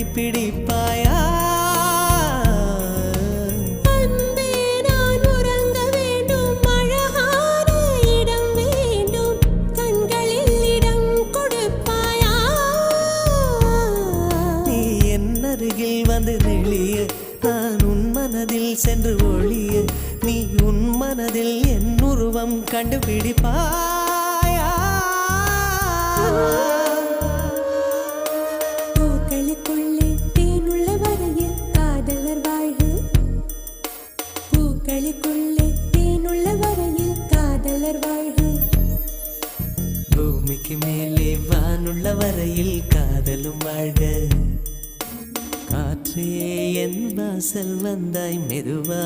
கண்டுபிடிப்பாயா? அன்பே நான் உறங்க வேண்டும், அழகான இடம் வேண்டும், கண்களில் இடம் கொடுப்பாயா? நீ என் அருகில் வந்து நெளிய, நான் உன் மனதில் சென்று ஒளிய, நீ உன் மனதில் என் உருவம் கண்டுபிடிப்பாயா? பூக்களுக்குள்ளே தேனுள்ள வரையில் காதலர் வாழ்க. பூக்களுக்குள்ளே தேனுள்ள வரையில் காதலர் வாழ்க. பூமிக்கு மேலே வானுள்ள வரையில் காதலும் வாழ்க. காற்றே என் வாசல் வந்தாய் மெதுவா.